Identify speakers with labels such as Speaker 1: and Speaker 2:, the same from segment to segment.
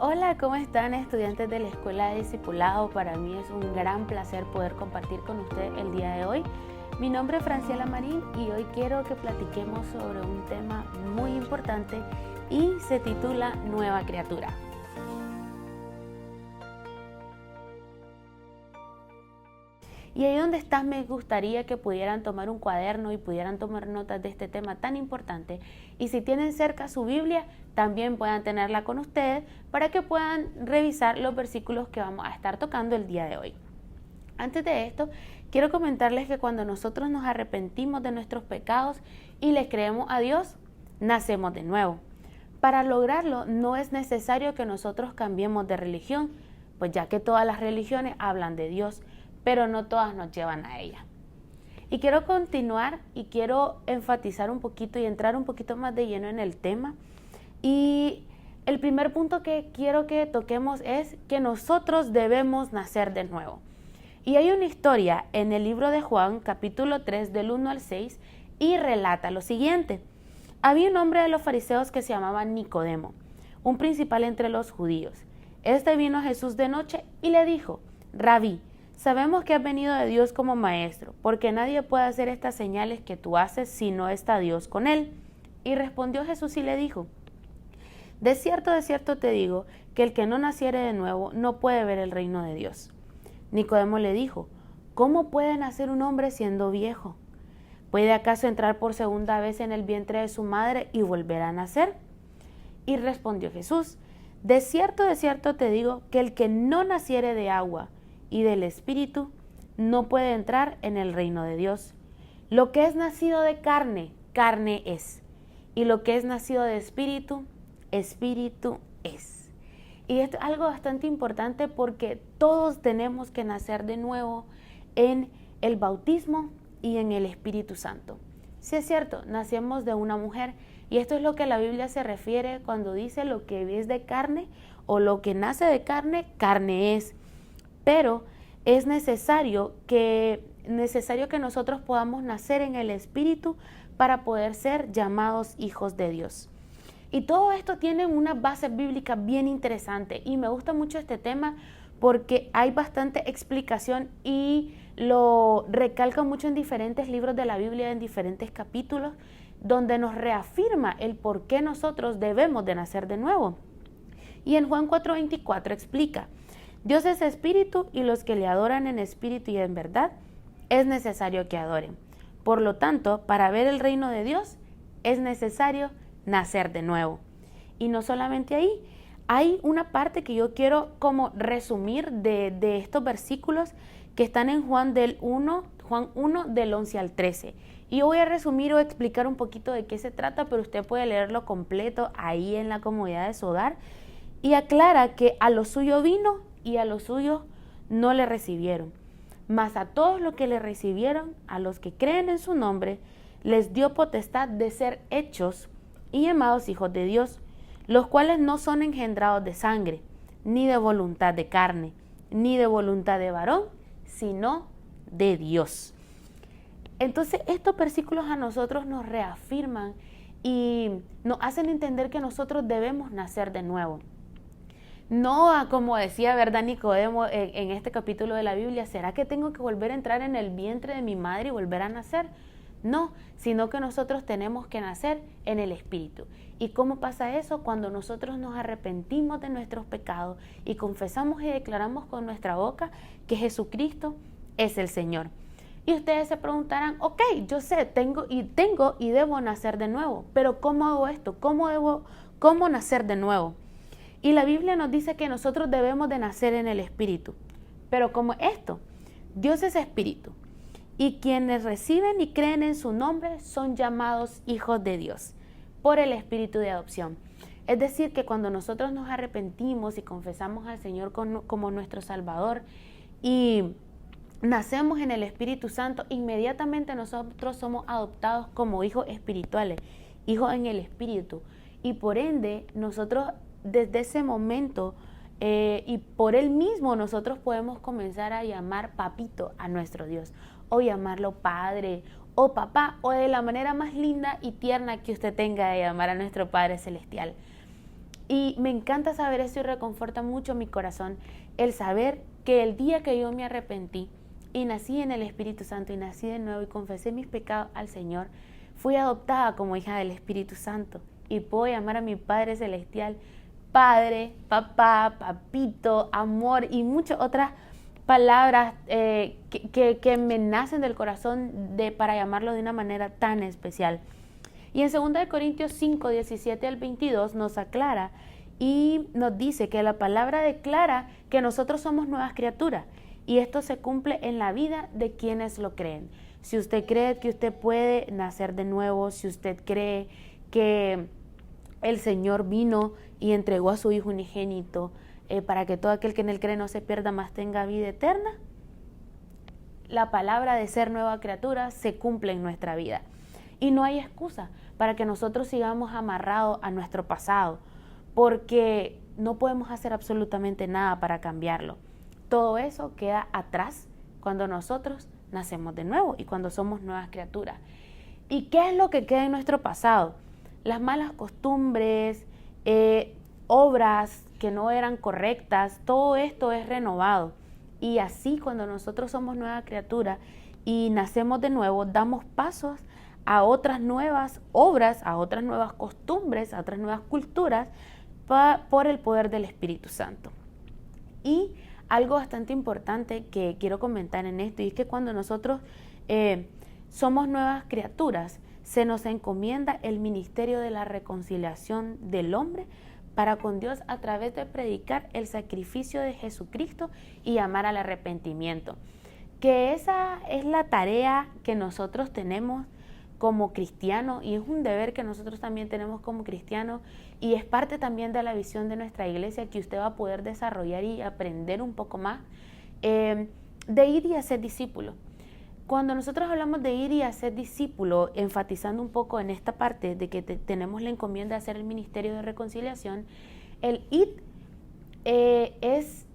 Speaker 1: Hola, ¿cómo están estudiantes de la Escuela de Discipulado? Para mí es un gran placer poder compartir con ustedes el día de hoy. Mi nombre es Franciela Marín y hoy quiero que platiquemos sobre un tema muy importante y se titula Nueva Criatura. Y ahí donde estás me gustaría que pudieran tomar un cuaderno y pudieran tomar notas de este tema tan importante. Y si tienen cerca su Biblia, también puedan tenerla con ustedes para que puedan revisar los versículos que vamos a estar tocando el día de hoy. Antes de esto, quiero comentarles que cuando nosotros nos arrepentimos de nuestros pecados y le creemos a Dios, nacemos de nuevo. Para lograrlo no es necesario que nosotros cambiemos de religión, pues ya que todas las religiones hablan de Dios, pero no todas nos llevan a ella. Y quiero continuar y quiero enfatizar un poquito y entrar un poquito más de lleno en el tema. Y el primer punto que quiero que toquemos es que nosotros debemos nacer de nuevo. Y hay una historia en el libro de Juan, capítulo 3, del 1 al 6, y relata lo siguiente. Había un hombre de los fariseos que se llamaba Nicodemo, un principal entre los judíos. Este vino a Jesús de noche y le dijo: Rabí, sabemos que has venido de Dios como maestro, porque nadie puede hacer estas señales que tú haces si no está Dios con él. Y respondió Jesús y le dijo: de cierto te digo, que el que no naciere de nuevo no puede ver el reino de Dios. Nicodemo le dijo: ¿cómo puede nacer un hombre siendo viejo? ¿Puede acaso entrar por segunda vez en el vientre de su madre y volver a nacer? Y respondió Jesús: de cierto te digo, que el que no naciere de agua y del Espíritu no puede entrar en el reino de Dios. Lo que es nacido de carne, carne es, y lo que es nacido de Espíritu, Espíritu es. Y esto es algo bastante importante porque todos tenemos que nacer de nuevo en el bautismo y en el Espíritu Santo. Sí es cierto, nacemos de una mujer y esto es lo que la Biblia se refiere cuando dice lo que es de carne o lo que nace de carne, carne es. Pero es necesario que nosotros podamos nacer en el Espíritu para poder ser llamados hijos de Dios. Y todo esto tiene una base bíblica bien interesante y me gusta mucho este tema porque hay bastante explicación y lo recalca mucho en diferentes libros de la Biblia, en diferentes capítulos, donde nos reafirma el por qué nosotros debemos de nacer de nuevo. Y en Juan 4:24 explica: Dios es espíritu y los que le adoran en espíritu y en verdad es necesario que adoren. Por lo tanto, para ver el reino de Dios es necesario nacer de nuevo. Y no solamente ahí, hay una parte que yo quiero como resumir de estos versículos que están en Juan 1 del 11 al 13. Y yo voy a resumir o explicar un poquito de qué se trata, pero usted puede leerlo completo ahí en la comodidad de su hogar. Y aclara que a lo suyo vino y a los suyos no le recibieron. Mas a todos los que le recibieron, a los que creen en su nombre, les dio potestad de ser hechos y llamados hijos de Dios, los cuales no son engendrados de sangre, ni de voluntad de carne, ni de voluntad de varón, sino de Dios. Entonces estos versículos a nosotros nos reafirman y nos hacen entender que nosotros debemos nacer de nuevo. No, como decía, ¿verdad, Nicodemo en este capítulo de la Biblia? ¿Será que tengo que volver a entrar en el vientre de mi madre y volver a nacer? No, sino que nosotros tenemos que nacer en el Espíritu. ¿Y cómo pasa eso? Cuando nosotros nos arrepentimos de nuestros pecados y confesamos y declaramos con nuestra boca que Jesucristo es el Señor. Y ustedes se preguntarán: ok, yo sé, tengo y debo nacer de nuevo, pero ¿cómo hago esto? ¿Cómo nacer de nuevo? Y la Biblia nos dice que nosotros debemos de nacer en el Espíritu. Pero ¿cómo esto? Dios es Espíritu. Y quienes reciben y creen en su nombre son llamados hijos de Dios por el Espíritu de adopción. Es decir, que cuando nosotros nos arrepentimos y confesamos al Señor como nuestro Salvador y nacemos en el Espíritu Santo, inmediatamente nosotros somos adoptados como hijos espirituales, hijos en el Espíritu. Y por ende, nosotros desde ese momento y por él mismo nosotros podemos comenzar a llamar papito a nuestro Dios, o llamarlo padre o papá, o de la manera más linda y tierna que usted tenga de llamar a nuestro Padre Celestial. Y me encanta saber eso y reconforta mucho mi corazón el saber que el día que yo me arrepentí y nací en el Espíritu Santo y nací de nuevo y confesé mis pecados al Señor, fui adoptada como hija del Espíritu Santo y puedo llamar a mi Padre Celestial Padre, Papá, Papito, Amor y muchas otras palabras que me nacen del corazón para llamarlo de una manera tan especial. Y en 2 Corintios 5, 17 al 22 nos aclara y nos dice que la palabra declara que nosotros somos nuevas criaturas y esto se cumple en la vida de quienes lo creen. Si usted cree que usted puede nacer de nuevo, si usted cree que el Señor vino y entregó a su Hijo unigénito para que todo aquel que en él cree no se pierda, mas tenga vida eterna, la palabra de ser nueva criatura se cumple en nuestra vida. Y no hay excusa para que nosotros sigamos amarrados a nuestro pasado, porque no podemos hacer absolutamente nada para cambiarlo. Todo eso queda atrás cuando nosotros nacemos de nuevo y cuando somos nuevas criaturas. ¿Y qué es lo que queda en nuestro pasado? Las malas costumbres, obras que no eran correctas, todo esto es renovado. Y así cuando nosotros somos nueva criatura y nacemos de nuevo, damos pasos a otras nuevas obras, a otras nuevas costumbres, a otras nuevas culturas por el poder del Espíritu Santo. Y algo bastante importante que quiero comentar en esto, y es que cuando nosotros somos nuevas criaturas, se nos encomienda el ministerio de la reconciliación del hombre para con Dios a través de predicar el sacrificio de Jesucristo y llamar al arrepentimiento. Que esa es la tarea que nosotros tenemos como cristianos y es un deber que nosotros también tenemos como cristianos y es parte también de la visión de nuestra iglesia que usted va a poder desarrollar y aprender un poco más de ir y hacer discípulos. Cuando nosotros hablamos de ir y hacer discípulos, enfatizando un poco en esta parte de que tenemos la encomienda de hacer el ministerio de reconciliación, el ir es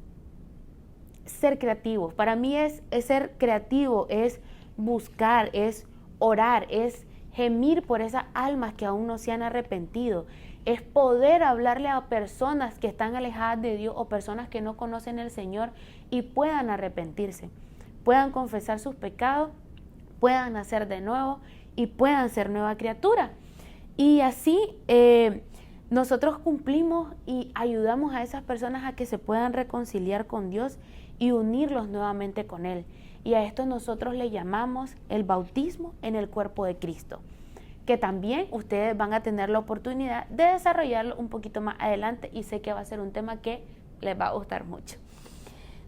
Speaker 1: ser creativo. Para mí es ser creativo, es buscar, es orar, es gemir por esas almas que aún no se han arrepentido, es poder hablarle a personas que están alejadas de Dios o personas que no conocen al Señor y puedan arrepentirse, puedan confesar sus pecados, puedan nacer de nuevo y puedan ser nueva criatura. Y así nosotros cumplimos y ayudamos a esas personas a que se puedan reconciliar con Dios y unirlos nuevamente con Él. Y a esto nosotros le llamamos el bautismo en el cuerpo de Cristo, que también ustedes van a tener la oportunidad de desarrollarlo un poquito más adelante y sé que va a ser un tema que les va a gustar mucho.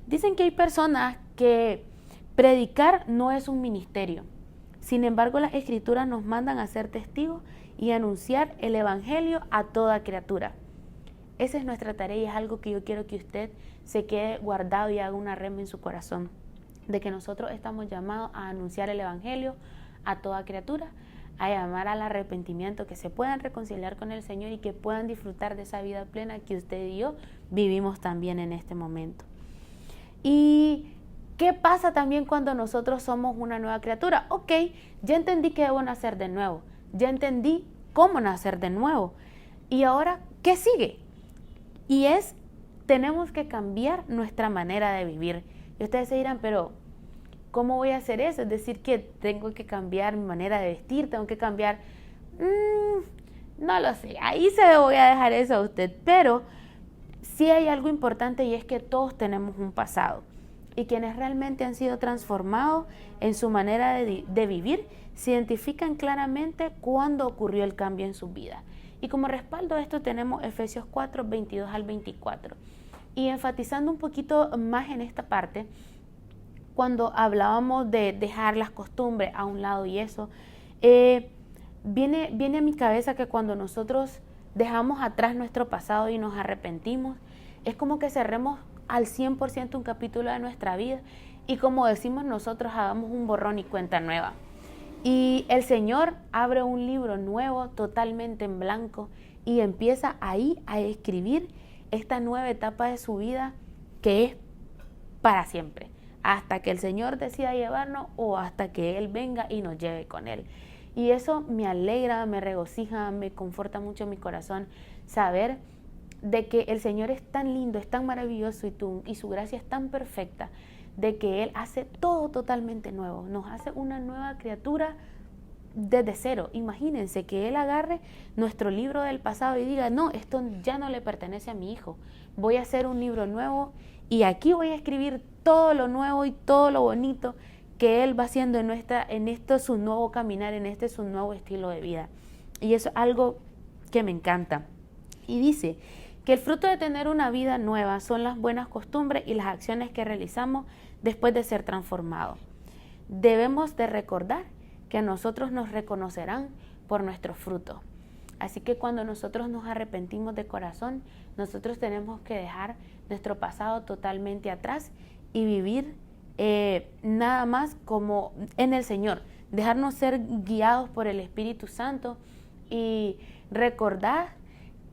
Speaker 1: Dicen que hay personas que predicar no es un ministerio. Sin embargo, las Escrituras nos mandan a ser testigos y anunciar el Evangelio a toda criatura. Esa es nuestra tarea y es algo que yo quiero que usted se quede guardado y haga una rema en su corazón, de que nosotros estamos llamados a anunciar el Evangelio a toda criatura, a llamar al arrepentimiento, que se puedan reconciliar con el Señor y que puedan disfrutar de esa vida plena que usted y yo vivimos también en este momento. ¿Y qué pasa también cuando nosotros somos una nueva criatura? Ok, ya entendí que debo nacer de nuevo, ya entendí cómo nacer de nuevo. ¿Y ahora qué sigue? Y tenemos que cambiar nuestra manera de vivir. Y ustedes se dirán, pero ¿cómo voy a hacer eso? Es decir, que tengo que cambiar mi manera de vestir, tengo que cambiar... no lo sé, ahí se lo voy a dejar eso a usted. Pero sí hay algo importante y es que todos tenemos un pasado. Y quienes realmente han sido transformados en su manera de vivir, se identifican claramente cuándo ocurrió el cambio en su vida. Y como respaldo a esto tenemos Efesios 4, 22 al 24. Y enfatizando un poquito más en esta parte, cuando hablábamos de dejar las costumbres a un lado y eso, viene a mi cabeza que cuando nosotros dejamos atrás nuestro pasado y nos arrepentimos, es como que cerremos al 100% un capítulo de nuestra vida y como decimos nosotros, hagamos un borrón y cuenta nueva. Y el Señor abre un libro nuevo, totalmente en blanco, y empieza ahí a escribir esta nueva etapa de su vida que es para siempre, hasta que el Señor decida llevarnos o hasta que Él venga y nos lleve con Él. Y eso me alegra, me regocija, me conforta mucho mi corazón saber de que el Señor es tan lindo, es tan maravilloso y su gracia es tan perfecta, de que Él hace todo totalmente nuevo, nos hace una nueva criatura desde cero. Imagínense que Él agarre nuestro libro del pasado y diga, no, esto ya no le pertenece a mi hijo, voy a hacer un libro nuevo y aquí voy a escribir todo lo nuevo y todo lo bonito que Él va haciendo en esto su nuevo caminar, en este su nuevo estilo de vida. Y eso es algo que me encanta. Y dice que el fruto de tener una vida nueva son las buenas costumbres y las acciones que realizamos después de ser transformados. Debemos de recordar que a nosotros nos reconocerán por nuestros frutos. Así que cuando nosotros nos arrepentimos de corazón, nosotros tenemos que dejar nuestro pasado totalmente atrás y vivir nada más como en el Señor, dejarnos ser guiados por el Espíritu Santo y recordar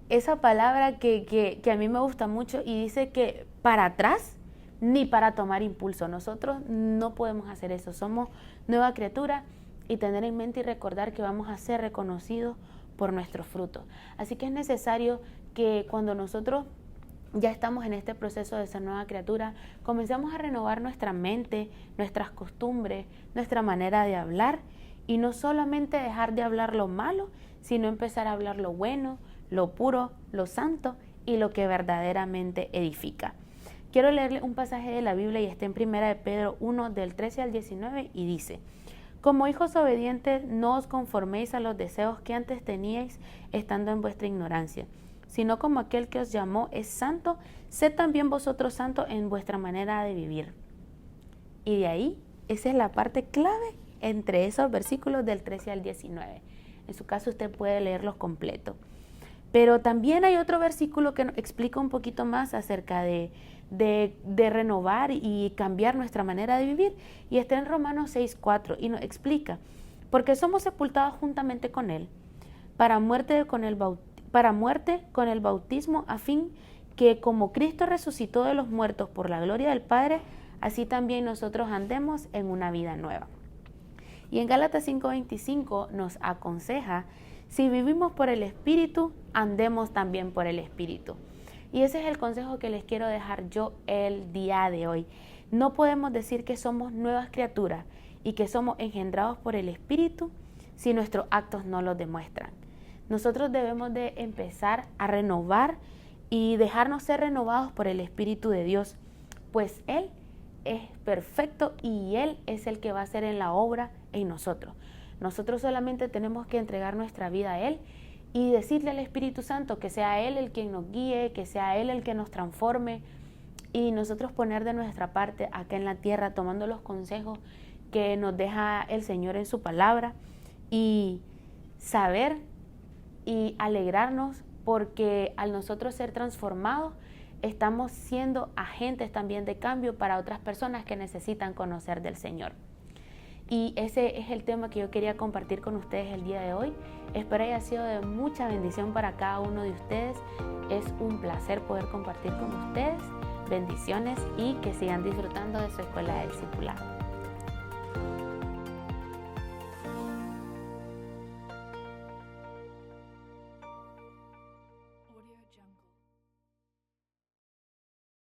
Speaker 1: esa palabra que a mí me gusta mucho y dice que para atrás ni para tomar impulso. Nosotros no podemos hacer eso, somos nueva criatura y tener en mente y recordar que vamos a ser reconocidos por nuestros frutos. Así que es necesario que cuando nosotros ya estamos en este proceso de ser nueva criatura, comencemos a renovar nuestra mente, nuestras costumbres, nuestra manera de hablar y no solamente dejar de hablar lo malo, sino empezar a hablar lo bueno, lo puro, lo santo y lo que verdaderamente edifica. Quiero leerle un pasaje de la Biblia y está en 1 de Pedro 1 del 13 al 19 y dice: como hijos obedientes, no os conforméis a los deseos que antes teníais estando en vuestra ignorancia, sino como aquel que os llamó es santo, sed también vosotros santos en vuestra manera de vivir. Y de ahí, esa es la parte clave entre esos versículos del 13 al 19. En su caso usted puede leerlos completos. Pero también hay otro versículo que explica un poquito más acerca de renovar y cambiar nuestra manera de vivir, y está en Romanos 6:4 y nos explica: porque somos sepultados juntamente con Él para muerte con el bautismo, a fin que como Cristo resucitó de los muertos por la gloria del Padre, así también nosotros andemos en una vida nueva. Y en Gálatas 5:25 nos aconseja: si vivimos por el Espíritu, andemos también por el Espíritu. Y ese es el consejo que les quiero dejar yo el día de hoy. No podemos decir que somos nuevas criaturas y que somos engendrados por el Espíritu si nuestros actos no lo demuestran. Nosotros debemos de empezar a renovar y dejarnos ser renovados por el Espíritu de Dios, pues Él es perfecto y Él es el que va a hacer en la obra en nosotros. Nosotros solamente tenemos que entregar nuestra vida a Él y decirle al Espíritu Santo que sea Él el quien nos guíe, que sea Él el que nos transforme, y nosotros poner de nuestra parte acá en la tierra, tomando los consejos que nos deja el Señor en su palabra, y saber y alegrarnos porque al nosotros ser transformados estamos siendo agentes también de cambio para otras personas que necesitan conocer del Señor. Y ese es el tema que yo quería compartir con ustedes el día de hoy. Espero haya sido de mucha bendición para cada uno de ustedes. Es un placer poder compartir con ustedes. Bendiciones y que sigan disfrutando de su escuela de discipulado.